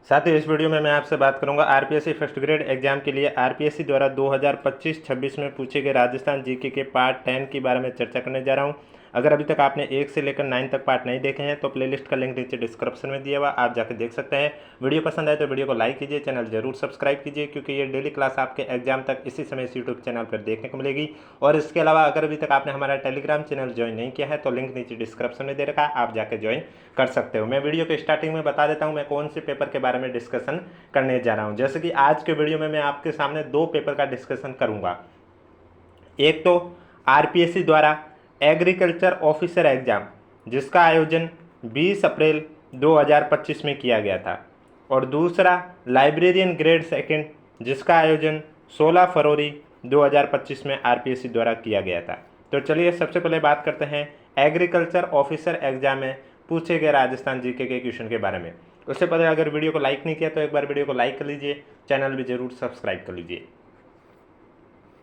साथ ही इस वीडियो में मैं आपसे बात करूंगा आरपीएससी फर्स्ट ग्रेड एग्जाम के लिए आरपीएससी द्वारा 2025-26 में पूछे गए राजस्थान जीके के पार्ट 10 के बारे में चर्चा करने जा रहा हूं। अगर अभी तक आपने 1 से लेकर 9 तक पार्ट नहीं देखे हैं तो प्लेलिस्ट का लिंक नीचे डिस्क्रिप्शन में दिया हुआ, आप जाकर देख सकते हैं। वीडियो पसंद आए तो वीडियो को लाइक कीजिए, चैनल जरूर सब्सक्राइब कीजिए क्योंकि ये डेली क्लास आपके एग्जाम तक इसी समय इस यूट्यूब चैनल पर देखने को मिलेगी। और इसके अलावा अगर अभी तक आपने हमारा टेलीग्राम चैनल ज्वाइन नहीं किया है तो लिंक नीचे डिस्क्रिप्शन में दे रखा है, आप जाकर ज्वाइन कर सकते हो। मैं वीडियो के स्टार्टिंग में बता देता हूँ मैं कौन से पेपर के बारे में डिस्कशन करने जा रहा हूँ। जैसे कि आज के वीडियो में मैं आपके सामने 2 पेपर का डिस्कशन करूँगा। एक तो आरपीएससी द्वारा एग्रीकल्चर ऑफिसर एग्जाम जिसका आयोजन 20 अप्रैल 2025 में किया गया था, और दूसरा लाइब्रेरियन ग्रेड सेकंड जिसका आयोजन 16 फरवरी 2025 में आरपीएससी द्वारा किया गया था। तो चलिए सबसे पहले बात करते हैं एग्रीकल्चर ऑफिसर एग्जाम में पूछे गए राजस्थान जीके के क्वेश्चन के बारे में। उससे पहले अगर वीडियो को लाइक नहीं किया तो एक बार वीडियो को लाइक कर लीजिए, चैनल भी जरूर सब्सक्राइब कर लीजिए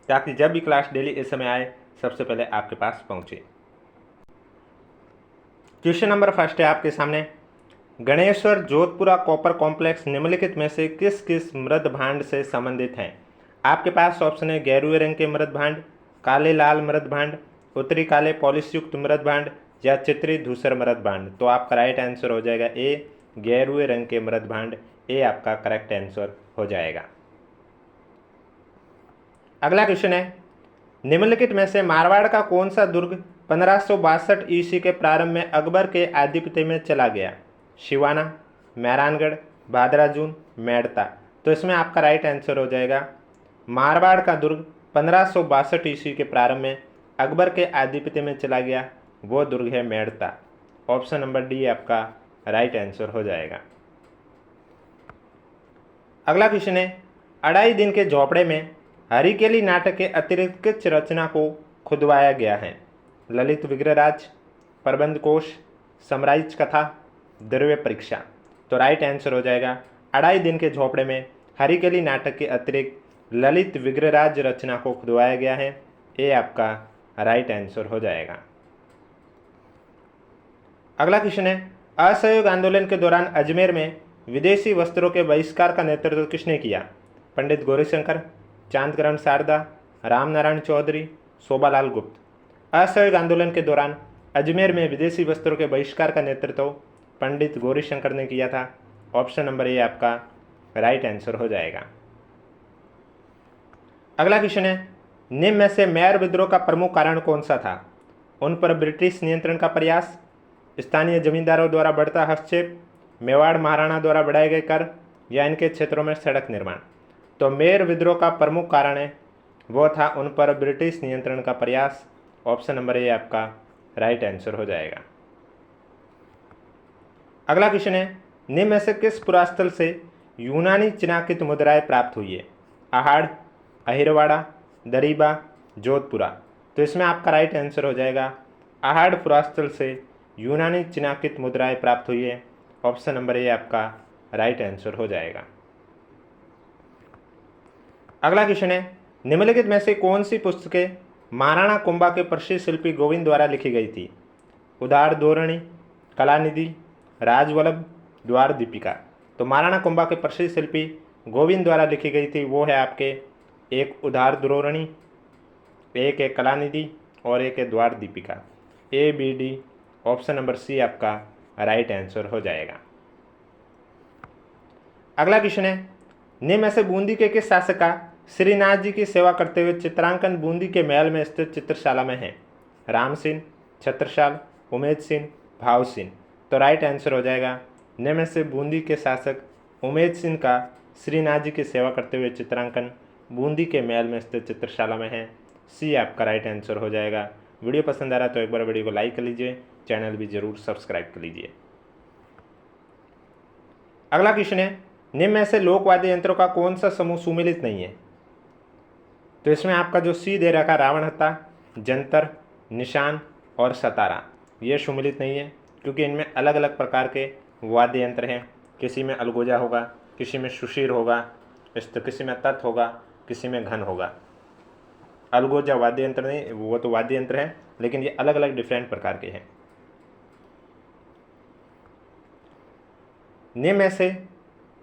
ताकि जब भी क्लास डेली इस समय आए सबसे पहले आपके पास पहुंचे। क्वेश्चन नंबर फर्स्ट है आपके सामने, गणेश्वर जोधपुरा कॉपर कॉम्प्लेक्स निम्नलिखित में से किस किस मृद भांड से संबंधित हैं। आपके पास ऑप्शन है गेरुए रंग के मृद भांड, काले लाल मृद भांड, उत्तरी काले पॉलिश युक्त मृद भांड या चित्री धूसर मृद भांड। तो आपका राइट आंसर हो जाएगा ए गेरुए रंग के मृद भांड, ए आपका करेक्ट आंसर हो जाएगा। अगला क्वेश्चन है, निम्नलिखित में से मारवाड़ का कौन सा दुर्ग 1562 ईस्वी के प्रारंभ में अकबर के आधिपत्य में चला गया। शिवाना, मेहरानगढ़, भादराजून, मेड़ता। तो इसमें आपका राइट आंसर हो जाएगा मारवाड़ का दुर्ग 1562 ईस्वी के प्रारंभ में अकबर के आधिपत्य में चला गया, वो दुर्ग है मेड़ता। ऑप्शन नंबर डी आपका राइट आंसर हो जाएगा। अगला क्वेश्चन है, अढ़ाई दिन के झोपड़े में हरिकेली नाटक के अतिरिक्त किस रचना को खुदवाया गया है। ललित विग्रहराज, प्रबंध कोश, समराइज कथा, द्रव्य परीक्षा। तो राइट आंसर हो जाएगा अढ़ाई दिन के झोपड़े में हरिकेली नाटक के अतिरिक्त ललित विग्रहराज रचना को खुदवाया गया है, ये आपका राइट आंसर हो जाएगा। अगला क्वेश्चन है, असहयोग आंदोलन के दौरान अजमेर में विदेशी वस्त्रों के बहिष्कार का नेतृत्व किसने किया। पंडित गौरीशंकर, चांदकरण शारदा, रामनारायण चौधरी, शोभालाल गुप्त। असहयोग आंदोलन के दौरान अजमेर में विदेशी वस्त्रों के बहिष्कार का नेतृत्व पंडित गौरीशंकर ने किया था। ऑप्शन नंबर ए आपका राइट आंसर हो जाएगा। अगला क्वेश्चन है, निम्न में से मैर विद्रोह का प्रमुख कारण कौन सा था। उन पर ब्रिटिश नियंत्रण का प्रयास, स्थानीय जमींदारों द्वारा बढ़ता हस्तक्षेप, मेवाड़ महाराणा द्वारा बढ़ाए गए कर, या इनके क्षेत्रों में सड़क निर्माण। तो मेर विद्रोह का प्रमुख कारण है वो था उन पर ब्रिटिश नियंत्रण का प्रयास। ऑप्शन नंबर ए आपका राइट आंसर हो जाएगा। अगला क्वेश्चन है, निम्न में से किस पुरास्थल से यूनानी चिन्हांकित मुद्राएं प्राप्त हुई है। आहाड़, अहिरवाड़ा, दरीबा, जोधपुरा। तो इसमें आपका राइट आंसर हो जाएगा आहाड़ पुरास्थल से यूनानी चिन्हांकित मुद्राएं प्राप्त हुई है। ऑप्शन नंबर ए आपका राइट आंसर हो जाएगा। अगला क्वेश्चन है, निम्नलिखित में से कौन सी पुस्तकें महाराणा कुंभा के प्रसिद्ध शिल्पी गोविंद द्वारा लिखी गई थी। उदार धोरणी, कलानिधि, राजवल्लभ, द्वार दीपिका। तो महाराणा कुंभा के प्रसिद्ध शिल्पी गोविंद द्वारा लिखी गई थी वो है आपके एक उदार धोरणी, एक है कलानिधि और एक है द्वार दीपिका। A B D, option number C आपका राइट आंसर हो जाएगा। अगला क्वेश्चन है, निम्न में से बूंदी के किस शासक का श्रीनाथ जी की सेवा करते हुए चित्रांकन बूंदी के महल में स्थित चित्रशाला में है। राम सिंह, छत्रसाल, उमेद सिंह, भाव सिंह। तो राइट आंसर हो जाएगा निम्न में से बूंदी के शासक उमेद सिंह का श्रीनाथ जी की सेवा करते हुए चित्रांकन बूंदी के महल में स्थित चित्रशाला में है। सी आपका राइट आंसर हो जाएगा। वीडियो पसंद आ रहा है तो एक बार वीडियो को लाइक कर लीजिए, चैनल भी जरूर सब्सक्राइब कर लीजिए। अगला क्वेश्चन है, निम्न में से लोकवाद्य यंत्रों का कौन सा समूह सुमेलित नहीं है। तो इसमें आपका जो सी दे रखा रावण हत्ता, जंतर, निशान और सतारा, ये सुमेलित नहीं है क्योंकि इनमें अलग अलग प्रकार के वाद्य यंत्र हैं। किसी में अलगोजा होगा, किसी में सुशीर होगा, किसी में तत् होगा, किसी में घन होगा। अलगोजा वाद्य यंत्र नहीं, वो तो वाद्य यंत्र है लेकिन ये अलग अलग डिफरेंट प्रकार के हैं। निम्न में से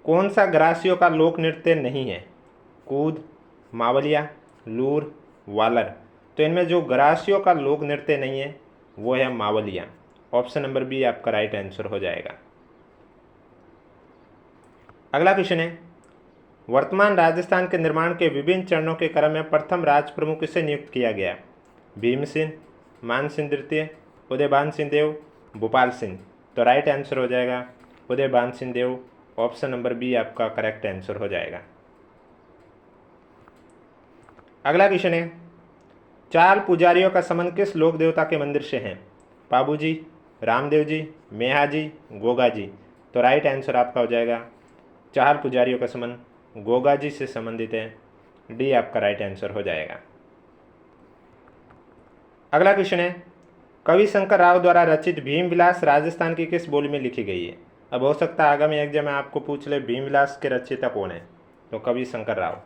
कौन सा ग्रासियों का लोक नृत्य नहीं है? कूद, मावलिया, लूर, वालर। तो इनमें जो ग्रासियों का लोक नृत्य नहीं है वो है मावलिया। ऑप्शन नंबर बी आपका राइट आंसर हो जाएगा। अगला क्वेश्चन है, वर्तमान राजस्थान के निर्माण के विभिन्न चरणों के क्रम में प्रथम राज प्रमुख किसे नियुक्त किया गया? भीमसेन, मानसिंह द्वितीय, उदयभान सिंह देव, भोपाल सिंह। तो राइट आंसर हो जाएगा उदयभान सिंह देव। ऑप्शन नंबर बी आपका करेक्ट आंसर हो जाएगा। अगला क्वेश्चन है, चाल पुजारियों का संबंध किस लोक देवता के मंदिर से है? पाबू जी, रामदेव जी, मेहा जी, गोगा जी। तो राइट आंसर आपका हो जाएगा चाल पुजारियों का संबंध गोगा जी से संबंधित है। डी आपका राइट आंसर हो जाएगा। अगला क्वेश्चन है, कवि शंकर राव द्वारा रचित भीमविलास राजस्थान की किस बोली में लिखी गई है? अब हो सकता है आगामी एग्जाम में आपको पूछ ले भीमविलास के रचयिता कौन है, तो कवि शंकर राव।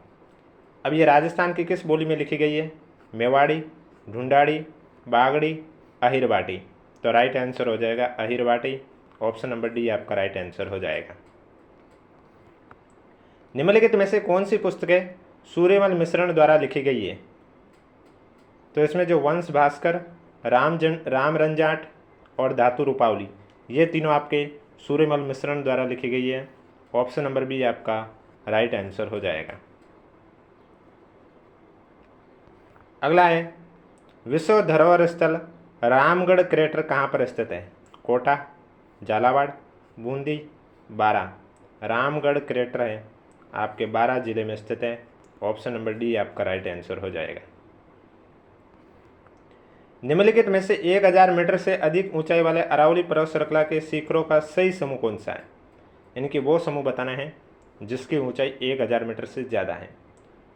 अब ये राजस्थान की किस बोली में लिखी गई है? मेवाड़ी, ढूंढाड़ी, बागड़ी, अहिरवाटी। तो राइट आंसर हो जाएगा अहिरवाटी। ऑप्शन नंबर डी आपका राइट आंसर हो जाएगा। निम्नलिखित में से कौन सी पुस्तकें सूर्यमल मिश्रण द्वारा लिखी गई है? तो इसमें जो वंश भास्कर, राम रंजाट और धातु रूपावली, ये तीनों आपके सूर्यमल मिश्रण द्वारा लिखी गई है। ऑप्शन नंबर बी आपका राइट आंसर हो जाएगा। अगला है, विश्व धरोहर स्थल रामगढ़ क्रेटर कहाँ पर स्थित है? कोटा, झालावाड़, बूंदी, बारा। रामगढ़ क्रेटर है आपके बारा जिले में स्थित है। ऑप्शन नंबर डी आपका राइट आंसर हो जाएगा। निम्नलिखित में से 1000 मीटर से अधिक ऊंचाई वाले अरावली पर्वत श्रृंखला के शिखरों का सही समूह कौन सा है? इनकी वो समूह बताना है जिसकी ऊंचाई 1000 मीटर से ज़्यादा है।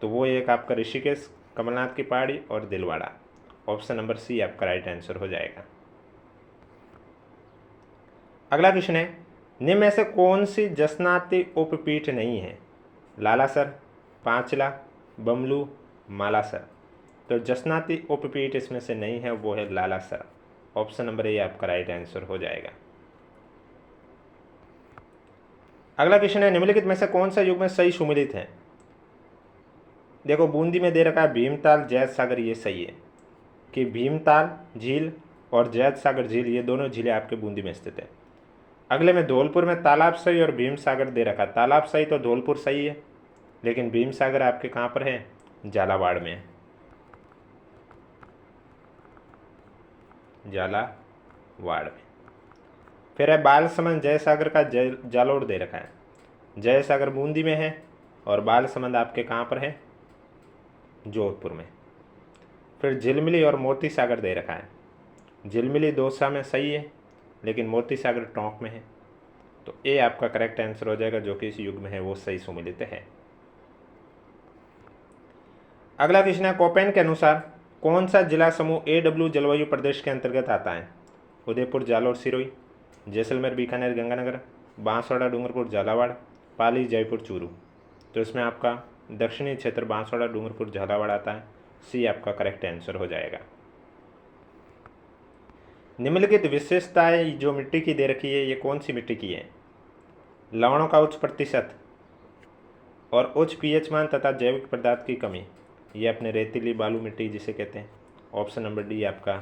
तो वो एक आपका ऋषिकेश, कमलनाथ की पहाड़ी और दिलवाड़ा। ऑप्शन नंबर सी आपका राइट आंसर हो जाएगा। अगला क्वेश्चन है, निम्न में से कौन सी जसनाती उपपीठ नहीं है? लालासर, पांचला, बमलू, मालासर। तो जसनाती उपपीठ इसमें से नहीं है, वो है लालासर। ऑप्शन नंबर ए आपका राइट आंसर हो जाएगा। अगला क्वेश्चन है, निम्नलिखित में से कौन सा युग में सही सुमिलित है? देखो बूंदी में दे रखा है भीमताल, जैत सागर, ये सही है कि भीमताल झील और जैत सागर झील ये दोनों झीलें आपके बूंदी में स्थित है। अगले में धौलपुर में तालाब सही और भीम सागर दे रखा। तालाब सही तो धौलपुर सही है, लेकिन भीम सागर आपके कहाँ पर है? झालावाड़ में। झालावाड़ में। फिर है बाल समंद जय सागर का जालोर दे रखा है। जय सागर बूंदी में है और बाल समंद आपके कहाँ पर है? जोधपुर में। फिर झिलमिली और मोती सागर दे रखा है। झिलमिली दौसा में सही है, लेकिन मोती सागर टोंक में है। तो ए आपका करेक्ट आंसर हो जाएगा, जो कि इस युग में है वो सही सुमिलित है। अगला क्वेश्चन है, कोपेन के अनुसार कौन सा जिला समूह AW जलवायु प्रदेश के अंतर्गत आता है? उदयपुर, जालोर, सिरोही, जैसलमेर, बीकानेर, गंगानगर, बांसवाड़ा, डूंगरपुर, झालावाड़, पाली, जयपुर, चूरू। तो इसमें आपका दक्षिणी क्षेत्र बांसवाड़ा, डूंगरपुर, झालावाड़ आता है। सी आपका करेक्ट आंसर हो जाएगा। निम्नलिखित विशेषताएं जो मिट्टी की दे रखी है, ये कौन सी मिट्टी की है? लवणों का उच्च प्रतिशत और उच्च pH मान तथा जैविक पदार्थ की कमी, ये अपने रेतीली बालू मिट्टी जिसे कहते हैं। ऑप्शन नंबर डी आपका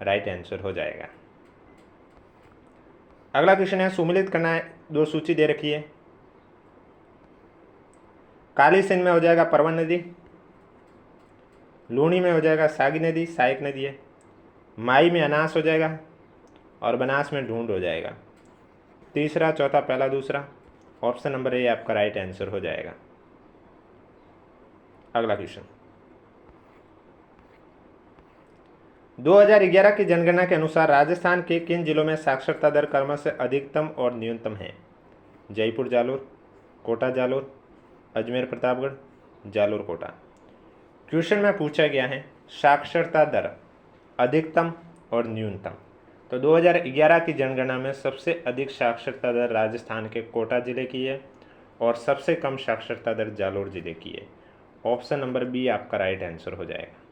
राइट आंसर हो जाएगा। अगला क्वेश्चन है, सुमिलित करना है। दो सूची दे रखी है। काली सिंध में हो जाएगा परवन नदी, लूणी में हो जाएगा सागी नदी, सहायक नदी है, माई में अनास हो जाएगा और बनास में ढूंढ हो जाएगा। तीसरा, चौथा, पहला, दूसरा। ऑप्शन नंबर ए आपका राइट आंसर हो जाएगा। अगला क्वेश्चन, 2011 की जनगणना के अनुसार राजस्थान के किन जिलों में साक्षरता दर क्रमशः अधिकतम और न्यूनतम है? जयपुर, जालोर, कोटा, जालोर, अजमेर, प्रतापगढ़, जालोर, कोटा। क्वेश्चन में पूछा गया है साक्षरता दर अधिकतम और न्यूनतम। तो 2011 की जनगणना में सबसे अधिक साक्षरता दर राजस्थान के कोटा जिले की है और सबसे कम साक्षरता दर जालोर जिले की है। ऑप्शन नंबर बी आपका राइट आंसर हो जाएगा।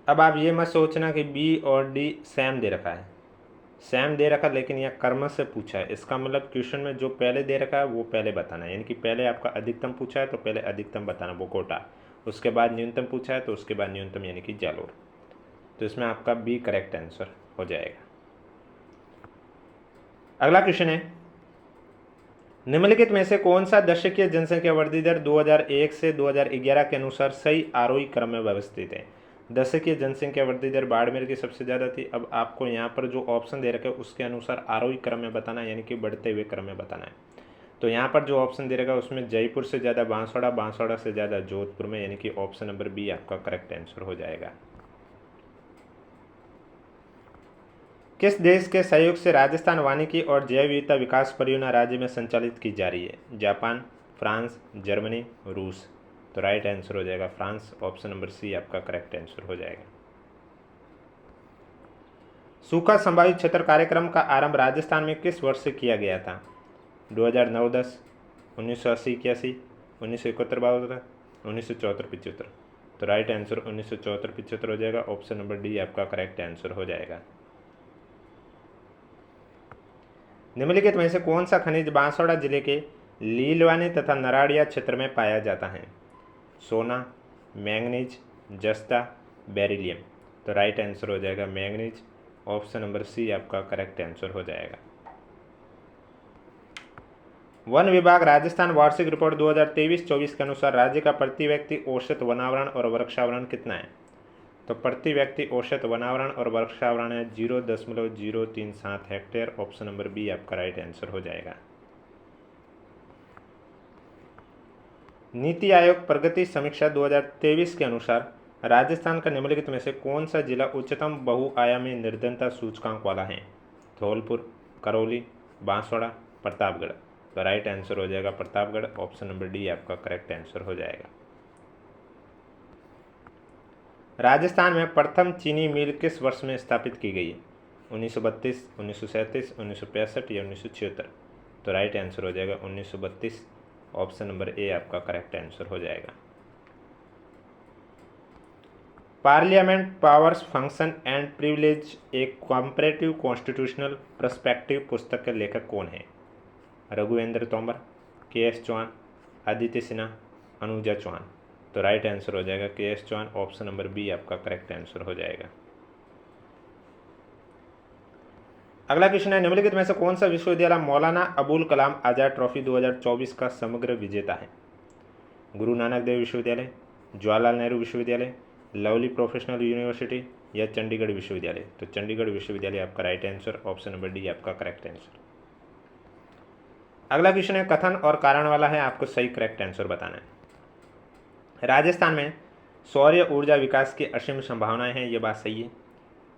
अब आप ये मत सोचना कि बी और डी सेम दे रखा है। सेम दे रखा लेकिन यह कर्म से पूछा है, इसका मतलब क्वेश्चन में जो पहले दे रखा है वो पहले बताना है, यानी कि पहले आपका अधिकतम पूछा है तो पहले अधिकतम बताना वो कोटा, उसके बाद न्यूनतम पूछा है तो उसके बाद न्यूनतम यानी कि जालोर। तो इसमें आपका बी करेक्ट आंसर हो जाएगा। अगला क्वेश्चन है, निम्नलिखित में से कौन सा दशकीय जनसंख्या वृद्धि दर 2001 से 2011 के अनुसार सही आरोही क्रम में व्यवस्थित है? दशकीय जनसंख्या वृद्धि दर बाड़मेर की सबसे ज़्यादा थी। अब आपको यहाँ पर जो ऑप्शन दे रखे उसके अनुसार आरोही क्रम में बताना है, यानी कि बढ़ते हुए क्रम में बताना है। तो यहाँ पर जो ऑप्शन दे रखा उसमें जयपुर से ज़्यादा बांसवाड़ा, बांसवाड़ा से ज़्यादा जोधपुर में, यानी कि ऑप्शन नंबर बी आपका करेक्ट आंसर हो जाएगा। किस देश के सहयोग से राजस्थान वानिकी और जैव विविधता विकास परियोजना राज्य में संचालित की जा रही है? जापान, फ्रांस, जर्मनी, रूस। तो राइट आंसर हो जाएगा फ्रांस, ऑप्शन नंबर सी आपका करेक्ट आंसर हो जाएगा। सूखा संभावित क्षेत्र कार्यक्रम का आरंभ राजस्थान में किस वर्ष से किया गया था? 2009-10, 1980-81, 1971-72, 1974-75। तो राइट आंसर 1974-75 हो जाएगा, ऑप्शन नंबर डी आपका करेक्ट आंसर हो जाएगा। निम्नलिखित में से कौन सा खनिज बांसवाड़ा जिले के लीलवानी तथा नराड़िया क्षेत्र में पाया जाता है? सोना, मैंगनीज, जस्ता, बेरिलियम। तो राइट आंसर हो जाएगा मैंगनीज, ऑप्शन नंबर सी आपका करेक्ट आंसर हो जाएगा। वन विभाग राजस्थान वार्षिक रिपोर्ट 2023-24 के अनुसार राज्य का प्रति व्यक्ति औसत वनावरण और वृक्षावरण कितना है? तो प्रति व्यक्ति औसत वनावरण और वृक्षावरण है 0.037 हेक्टेयर, ऑप्शन नंबर बी आपका राइट आंसर हो जाएगा। नीति आयोग प्रगति समीक्षा 2023 के अनुसार राजस्थान का निम्नलिखित में से कौन सा जिला उच्चतम बहुआयामी निर्धनता सूचकांक वाला है? धौलपुर, करौली, बांसवाड़ा, प्रतापगढ़। तो राइट आंसर हो जाएगा प्रतापगढ़, ऑप्शन नंबर डी आपका करेक्ट आंसर हो जाएगा। राजस्थान में प्रथम चीनी मिल किस वर्ष में स्थापित की गई? 1932, 1937, 1965 या 1976। तो राइट आंसर हो जाएगा 1932, ऑप्शन नंबर ए आपका करेक्ट आंसर हो जाएगा। Parliament powers function and privilege एक कॉम्परेटिव कॉन्स्टिट्यूशनल पर्सपेक्टिव पुस्तक के लेखक कौन है? रघुवेंद्र तोमर, के.एस. चौहान, आदित्य सिन्हा, अनुजा चौहान। तो राइट आंसर हो जाएगा K S. Chauhan, option number B आपका करेक्ट आंसर हो जाएगा। अगला क्वेश्चन है, निम्नलिखित में से कौन सा विश्वविद्यालय मौलाना अबुल कलाम आजाद ट्रॉफी 2024 का समग्र विजेता है? गुरु नानक देव विश्वविद्यालय, जवाहरलाल नेहरू विश्वविद्यालय, लवली प्रोफेशनल यूनिवर्सिटी या चंडीगढ़ विश्वविद्यालय। तो चंडीगढ़ विश्वविद्यालय आपका right answer, option number D आपका करेक्ट आंसर। अगला क्वेश्चन है, कथन और कारण वाला है, आपको सही करेक्ट आंसर बताना है। राजस्थान में सौर ऊर्जा विकास की असीम संभावनाएं हैं, ये बात सही है।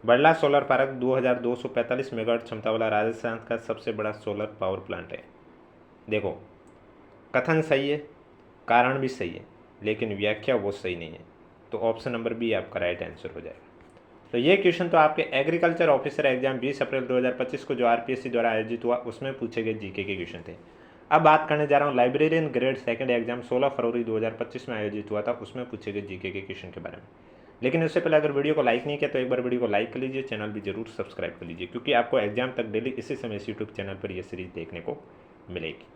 बड़ला सोलर पार्क 2245 मेगावाट क्षमता वाला राजस्थान का सबसे बड़ा सोलर पावर प्लांट है। देखो, कथन सही है, कारण भी सही है, लेकिन व्याख्या वो सही नहीं है। तो ऑप्शन नंबर बी आपका राइट आंसर हो जाएगा। तो ये क्वेश्चन तो आपके एग्रीकल्चर ऑफिसर एग्जाम 20 अप्रैल 2025 को जो आरपीएससी द्वारा आयोजित हुआ उसमें पूछे गए जीके के क्वेश्चन थे। अब बात करने जा रहा हूँ लाइब्रेरियन ग्रेड सेकंड एग्जाम 16 फरवरी 2025 में आयोजित हुआ था, उसमें पूछे गए जीके के क्वेश्चन के बारे में। लेकिन उससे पहले अगर वीडियो को लाइक नहीं किया तो एक बार वीडियो को लाइक कर लीजिए, चैनल भी जरूर सब्सक्राइब कर लीजिए, क्योंकि आपको एग्जाम तक डेली इसी समय इस यूट्यूब चैनल पर यह सीरीज देखने को मिलेगी।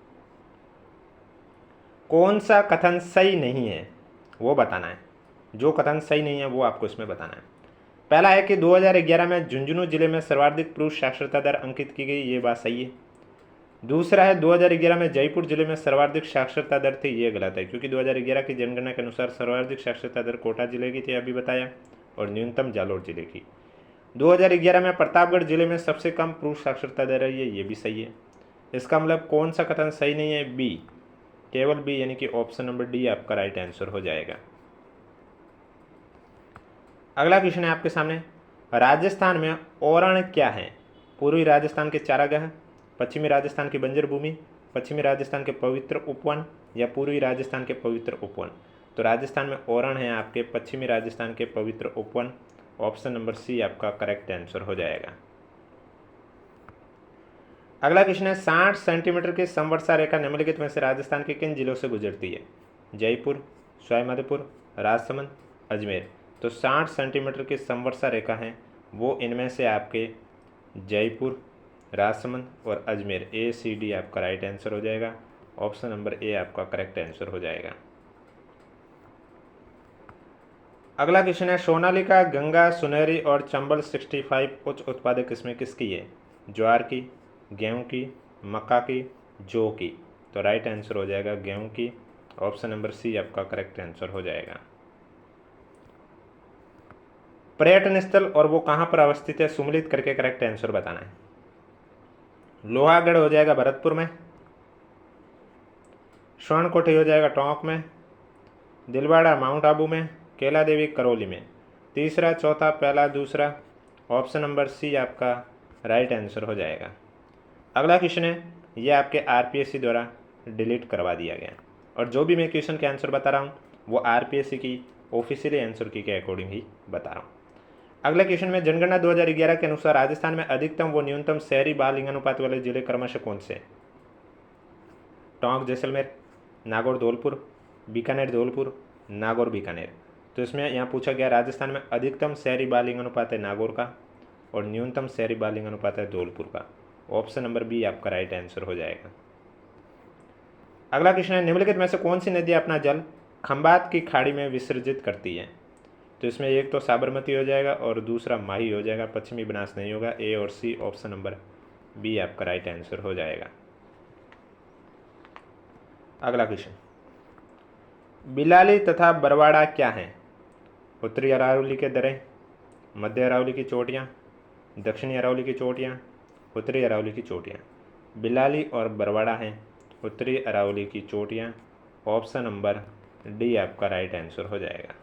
कौन सा कथन सही नहीं है वो बताना है, जो कथन सही नहीं है वो आपको इसमें बताना है। पहला है कि 2011 में झुंझुनू जिले में सर्वाधिक पुरुष साक्षरता दर अंकित की गई, ये बात सही है। दूसरा है 2011 में जयपुर जिले में सर्वाधिक साक्षरता दर थी, ये गलत है, क्योंकि 2011 की जनगणना के अनुसार सर्वाधिक साक्षरता दर कोटा जिले की थी, अभी बताया, और न्यूनतम जालोर जिले की। 2011 में प्रतापगढ़ जिले में सबसे कम पुरुष साक्षरता दर है, ये भी सही है। इसका मतलब कौन सा कथन सही नहीं है? बी, केवल बी, यानी कि ऑप्शन नंबर डी आपका राइट आंसर हो जाएगा। अगला क्वेश्चन है आपके सामने, राजस्थान में ओरण क्या है? पूर्वी राजस्थान के चारागाह, पश्चिमी राजस्थान की बंजर भूमि, पश्चिमी राजस्थान के पवित्र उपवन या पूर्वी राजस्थान के पवित्र उपवन। तो राजस्थान में ओरण है आपके पश्चिमी राजस्थान के पवित्र उपवन, ऑप्शन नंबर सी आपका करेक्ट आंसर हो जाएगा। अगला क्वेश्चन है, 60 सेंटीमीटर की समवर्षा रेखा निम्नलिखित में से राजस्थान के किन जिलों से गुजरती है? जयपुर, सवाईमाधोपुर, राजसमंद, अजमेर। तो 60 सेंटीमीटर की समवर्षा रेखा है वो इनमें से आपके जयपुर, राजसमंद और अजमेर। ए सी डी आपका राइट आंसर हो जाएगा। ऑप्शन नंबर ए आपका करेक्ट आंसर हो जाएगा। अगला क्वेश्चन है, सोनालिका, गंगा, सुनहरी और चंबल 65 उच्च उत्पादक किस्में किसकी है? ज्वार की, गेहूं की, मक्का की, जौ की। तो राइट आंसर हो जाएगा गेहूं की। ऑप्शन नंबर सी आपका करेक्ट आंसर हो जाएगा। पर्यटन स्थल और वो कहाँ पर अवस्थित है, सुमलित करके करेक्ट आंसर बताना है। लोहागढ़ हो जाएगा भरतपुर में, स्वर्णकोठी हो जाएगा टोंक में, दिलवाड़ा माउंट आबू में, कैला देवी करौली में। तीसरा, चौथा, पहला, दूसरा। ऑप्शन नंबर सी आपका राइट आंसर हो जाएगा। अगला क्वेश्चन है, ये आपके आरपीएससी द्वारा डिलीट करवा दिया गया और जो भी मैं क्वेश्चन के आंसर बता रहा हूँ वो आरपीएससी की ऑफिशियली आंसर की के अकॉर्डिंग ही बता रहा हूँ। अगला क्वेश्चन में, जनगणना 2011 के अनुसार राजस्थान में अधिकतम व न्यूनतम शहरी बाल लिंगानुपात वाले जिले क्रमशः कौन से? टोंक जैसलमेर, नागौर धौलपुर, बीकानेर धौलपुर, नागौर बीकानेर। तो इसमें यहाँ पूछा गया राजस्थान में अधिकतम शहरी बाल लिंगानुपात है नागौर का और न्यूनतम शहरी बाल लिंगानुपात है धौलपुर का। ऑप्शन नंबर बी आपका राइट आंसर हो जाएगा। अगला क्वेश्चन है, निम्नलिखित में से कौन सी नदी अपना जल खंबात की खाड़ी में विसर्जित करती है? तो इसमें एक तो साबरमती हो जाएगा और दूसरा माही हो जाएगा, पश्चिमी बनास नहीं होगा। ए और सी, ऑप्शन नंबर बी आपका राइट आंसर हो जाएगा। अगला क्वेश्चन, बिलाली तथा बरवाड़ा क्या हैं? उत्तरी अरावली के दरें, मध्य अरावली की चोटियाँ, दक्षिणी अरावली की चोटियाँ, उत्तरी अरावली की चोटियाँ। बिलाली और बरवाड़ा हैं उत्तरी अरावली की चोटियाँ। ऑप्शन नंबर डी आपका राइट आंसर हो जाएगा।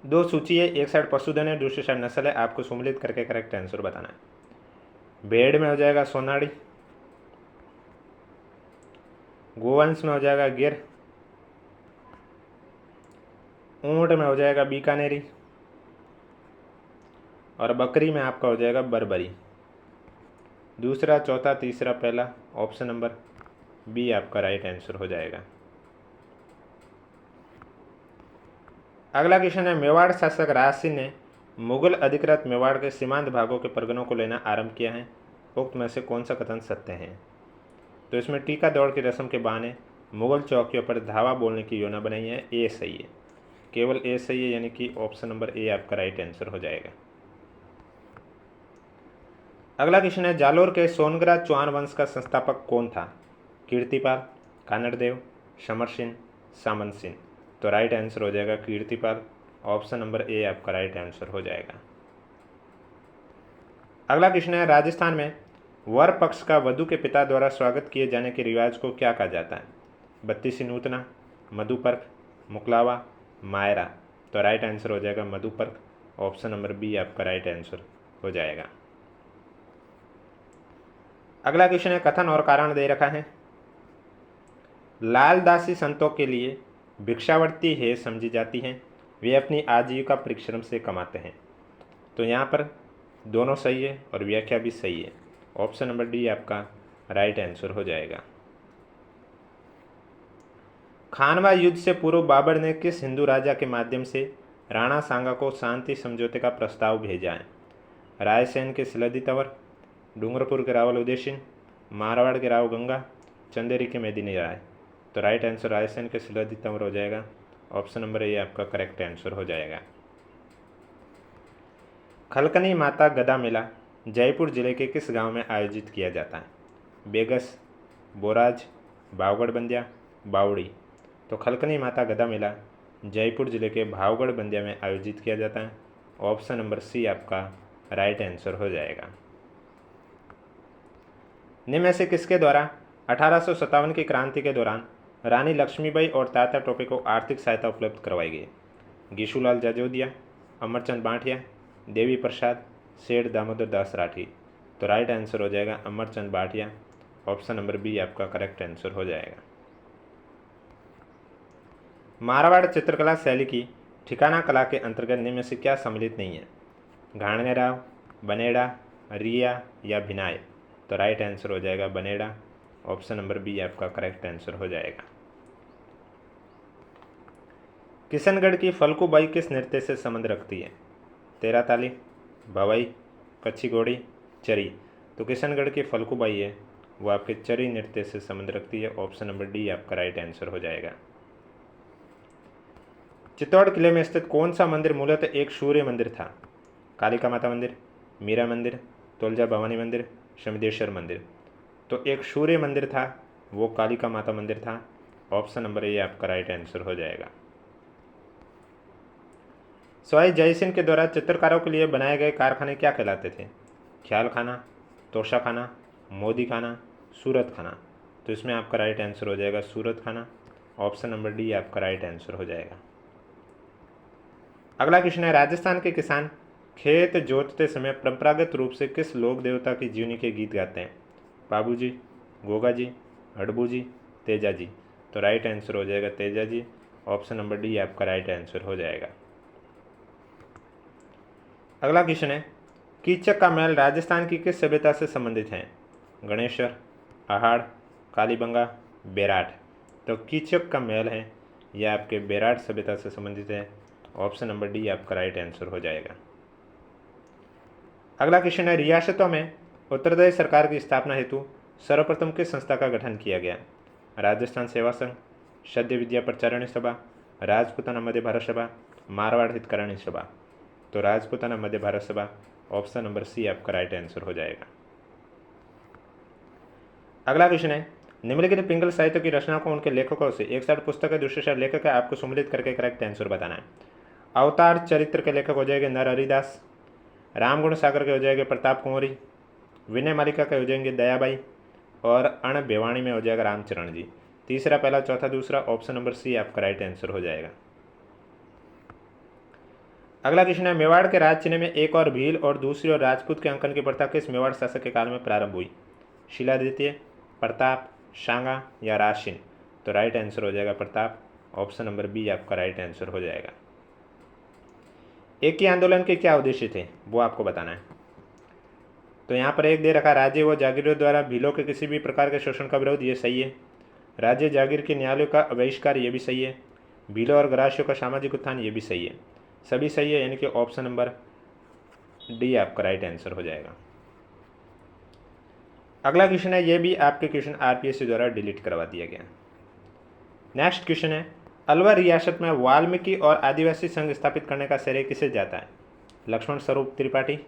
दो सूची है, एक साइड पशुधन है, दूसरी साइड नस्ल है, आपको सम्मिलित करके करेक्ट आंसर बताना है। भेड़ में हो जाएगा सोनाड़ी, गोवंश में हो जाएगा गिर, ऊंट में हो जाएगा बीकानेरी और बकरी में आपका हो जाएगा बरबरी। दूसरा, चौथा, तीसरा, पहला। ऑप्शन नंबर बी आपका राइट आंसर हो जाएगा। अगला क्वेश्चन है, मेवाड़ शासक राज सिंह ने मुगल अधिकृत मेवाड़ के सीमांत भागों के परगनों को लेना आरंभ किया है। उक्त में से कौन सा कथन सत्य है? तो इसमें टीका दौड़ की रस्म के बहाने मुगल चौकियों पर धावा बोलने की योजना बनाई है। ए सही है, केवल ए सही है, यानी कि ऑप्शन नंबर ए आपका राइट आंसर हो जाएगा। अगला क्वेश्चन है, जालोर के सोनगरा चौहान वंश का संस्थापक कौन था? कीर्तिपाल, कानड़देव, समर सिंह, सामंत सिंह। तो राइट आंसर हो जाएगा कीर्तिपाल। ऑप्शन नंबर ए आपका राइट आंसर हो जाएगा। अगला क्वेश्चन है, राजस्थान में वर पक्ष का वधु के पिता द्वारा स्वागत किए जाने के रिवाज को क्या कहा जाता है? बत्तीसी नूतना, मधुपर्क, मुकलावा, मायरा। तो राइट आंसर हो जाएगा मधुपर्क। ऑप्शन नंबर बी आपका राइट आंसर हो जाएगा। अगला क्वेश्चन है, कथन और कारण दे रखा है। लालदासी संतों के लिए भिक्षावर्ती है समझी जाती हैं, वे अपनी आजीविका परिश्रम से कमाते हैं। तो यहाँ पर दोनों सही है और व्याख्या भी सही है। ऑप्शन नंबर डी आपका राइट आंसर हो जाएगा। खानवा युद्ध से पूर्व बाबर ने किस हिंदू राजा के माध्यम से राणा सांगा को शांति समझौते का प्रस्ताव भेजा है? रायसेन के सिलदी तंवर, डूंगरपुर के रावल उदय सिंह, मारवाड़ के राव गंगा, चंदेरी के मेदिनी राय। तो राइट आंसर रायसेन के सिलदी तंवर हो जाएगा। ऑप्शन नंबर ए आपका करेक्ट आंसर हो जाएगा। खलकनी माता गदा मेला जयपुर जिले के किस गांव में आयोजित किया जाता है? बेगस, बोराज, भावगढ़ बंदिया, बावड़ी। तो खलकनी माता गदा मेला जयपुर जिले के भावगढ़ बंदिया में आयोजित किया जाता है। ऑप्शन नंबर सी आपका राइट आंसर हो जाएगा। निम्न में से किसके द्वारा 1857 की क्रांति के दौरान रानी लक्ष्मीबाई और तात्या टोपे को आर्थिक सहायता उपलब्ध करवाई गई? गीशूलाल जाजोदिया, अमरचंद बांठिया, देवी प्रसाद, सेठ दामोदर दास राठी। तो राइट आंसर हो जाएगा Amarchand Banthia. Option number B आपका करेक्ट आंसर हो जाएगा। मारवाड़ चित्रकला शैली की ठिकाना कला के अंतर्गत निम्न में से क्या सम्मिलित नहीं है? घाणेराव, बनेड़ा, रिया या भिनाय। तो राइट आंसर हो जाएगा बनेड़ा। ऑप्शन नंबर बी आपका करेक्ट आंसर हो जाएगा। किशनगढ़ की फल्गुबाई किस नृत्य से संबंध रखती है? तेराताली, भवई, कच्ची घोड़ी, चरी। तो किशनगढ़ की फल्गुबाई है वो आपके चरी नृत्य से संबंध रखती है। ऑप्शन नंबर डी आपका राइट आंसर हो जाएगा। चित्तौड़ किले में स्थित कौन सा मंदिर मूलतः एक सूर्य मंदिर था? कालिका माता मंदिर, मीरा मंदिर, तुलजा भवानी मंदिर, शमदेश्वर मंदिर। तो एक सूर्य मंदिर था वो कालिका माता मंदिर था। ऑप्शन नंबर ए आपका राइट आंसर हो जाएगा। सवाई जयसिंह के द्वारा चित्रकारों के लिए बनाए गए कारखाने क्या कहलाते थे? ख्याल खाना, तोशा खाना, मोदी खाना, सूरत खाना। तो इसमें आपका राइट आंसर हो जाएगा सूरत खाना। ऑप्शन नंबर डी आपका राइट आंसर हो जाएगा। अगला क्वेश्चन है, राजस्थान के किसान खेत जोतते समय परंपरागत रूप से किस लोक देवता की जीवनी के गीत गाते हैं? बाबू जी, गोगा जी, हडबू जी, तेजा जी। तो राइट आंसर हो जाएगा Teja ji. Option number D आपका राइट आंसर हो जाएगा। अगला क्वेश्चन है, कीचक का महल राजस्थान की किस सभ्यता से संबंधित है? गणेश्वर, अहाड़, कालीबंगा, बेराट। तो कीचक का महल है यह आपके बेराट सभ्यता से संबंधित है। ऑप्शन नंबर डी आपका राइट आंसर हो जाएगा। अगला क्वेश्चन है, रियासतों में उत्तरदायी सरकार की स्थापना हेतु सर्वप्रथम किस संस्था का गठन किया गया? राजस्थान सेवा संघ, सद्य विद्या प्रचारिणी सभा, राजपूताना मध्य भारत सभा, मारवाड़ हितकारिणी सभा। तो राजपूताना मध्य भारत सभा। ऑप्शन नंबर सी आपका राइट आंसर हो जाएगा। अगला क्वेश्चन है, निम्नलिखित पिंगल साहित्य की रचना को उनके लेखकों से, एक साइड पुस्तक है दूसरी साइड लेखक है, आपको सम्मिलित करके करेक्ट आंसर बताना है। अवतार चरित्र के लेखक हो जाएंगे नर हरिदास, रामगुण सागर के हो जाएंगे प्रताप कुंवरी, विनय मालिका के हो जाएंगे दयाबाई, और अण बेवाणी में हो जाएगा रामचरण जी। तीसरा पहला चौथा दूसरा। ऑप्शन नंबर सी आपका राइट आंसर हो जाएगा। अगला क्वेश्चन है, मेवाड़ के राज चिन्ह में एक और भील और दूसरी और राजपूत के अंकन की प्रथा किस मेवाड़ शासक के काल में प्रारंभ हुई? शिलादित्य, प्रताप, शांगा या राशिन। तो राइट आंसर हो जाएगा प्रताप। ऑप्शन नंबर बी आपका राइट आंसर हो जाएगा। एक ही आंदोलन के क्या उद्देश्य थे वो आपको बताना है। तो यहाँ पर एक दे रखा, राज्य व जागीरों द्वारा भीलों के किसी भी प्रकार के शोषण का विरोध, ये सही है। राज्य जागीर के न्यायालयों का बहिष्कार, ये भी सही है। भीलों और ग्रासियों का सामाजिक उत्थान, ये भी सही है। सभी सही है, यानी कि ऑप्शन नंबर डी आपका राइट आंसर हो जाएगा। अगला क्वेश्चन है, ये भी आपके क्वेश्चन आरपीएससी द्वारा डिलीट करवा दिया गया। नेक्स्ट क्वेश्चन है, अलवर रियासत में वाल्मीकि और आदिवासी संघ स्थापित करने का श्रेय किसे जाता है? लक्ष्मण स्वरूप त्रिपाठी,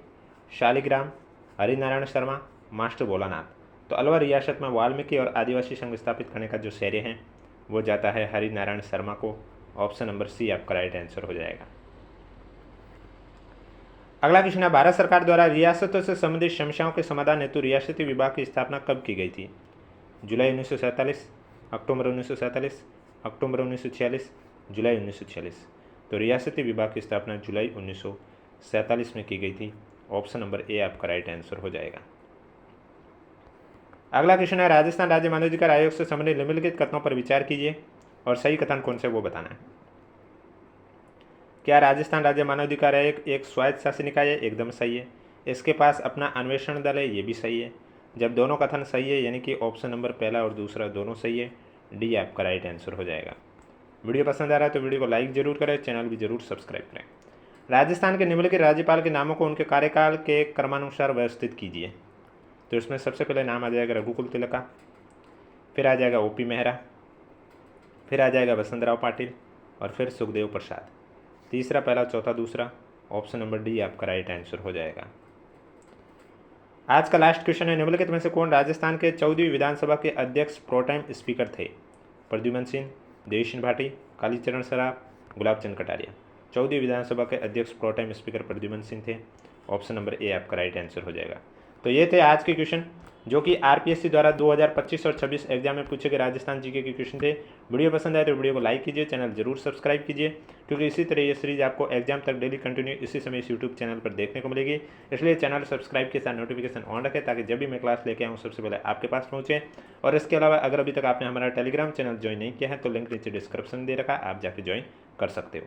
शालिग्राम, हरिनारायण शर्मा, मास्टर भोलानाथ। तो अलवर रियासत में वाल्मीकि और आदिवासी संघ स्थापित करने का जो श्रेय है वो जाता है हरिनारायण शर्मा को। ऑप्शन नंबर सी आपका राइट आंसर हो जाएगा। अगला क्वेश्चन है, भारत सरकार द्वारा रियासतों से संबंधित समस्याओं के समाधान हेतु रियासती विभाग की स्थापना कब की गई थी? जुलाई 1947, अक्टूबर 1947, अक्टूबर 1946, जुलाई 1946। तो रियासती विभाग की स्थापना जुलाई 1947 में की गई थी। ऑप्शन नंबर ए आपका राइट आंसर हो जाएगा। अगला क्वेश्चन है, राजस्थान राज्य मानवाधिकार आयोग से संबंधित निम्नलिखित कथनों पर विचार कीजिए और सही कथन कौन से वो बताना है। क्या राजस्थान राज्य मानवाधिकार आयोग एक स्वायत्त शासी निकाय है? एकदम सही है। इसके पास अपना अन्वेषण दल है, ये भी सही है। जब दोनों कथन सही है यानी कि ऑप्शन नंबर पहला और दूसरा दोनों सही है, डी आपका राइट आंसर हो जाएगा। वीडियो पसंद आ रहा है तो वीडियो को लाइक जरूर करें, चैनल भी जरूर सब्सक्राइब करें। राजस्थान के निम्नलिखित राज्यपाल के नामों को उनके कार्यकाल के क्रमानुसार व्यवस्थित कीजिए। तो इसमें सबसे पहले नाम आ जाएगा रघुकुल तिलक का, फिर आ जाएगा ओपी मेहरा, फिर आ जाएगा वसंतराव पाटिल और फिर सुखदेव प्रसाद। तीसरा पहला चौथा दूसरा। ऑप्शन नंबर डी आपका राइट आंसर हो जाएगा। आज का लास्ट क्वेश्चन है, निम्नलिखित में से कौन राजस्थान के 14वीं विधानसभा के अध्यक्ष प्रोटाइम स्पीकर थे? प्रद्युमन सिंह, देवेश भाटी, कालीचरण सराफ, गुलाब चंद कटारिया। 14वीं विधानसभा के अध्यक्ष प्रोटाइम स्पीकर प्रद्युमन सिंह थे। ऑप्शन नंबर ए आपका राइट आंसर हो जाएगा। तो ये थे आज के क्वेश्चन जो कि आरपीएससी द्वारा 2025 और 26 एग्जाम में पूछे गए राजस्थान जीके के क्वेश्चन थे। वीडियो पसंद आए तो वीडियो को लाइक कीजिए, चैनल जरूर सब्सक्राइब कीजिए, क्योंकि इसी तरह ये सीरीज आपको एग्जाम तक डेली कंटिन्यू इसी समय इस यूट्यूब चैनल पर देखने को मिलेगी। इसलिए चैनल सब्सक्राइब के साथ नोटिफिकेशन ऑन रखें ताकि जब भी मैं क्लास लेके आऊँ सबसे पहले आपके पास पहुँचे। और इसके अलावा अगर अभी तक आपने हमारा टेलीग्राम चैनल ज्वाइन नहीं किया है तो लिंक नीचे डिस्क्रिप्शन दे रखा, आप जाके ज्वाइन कर सकते हो।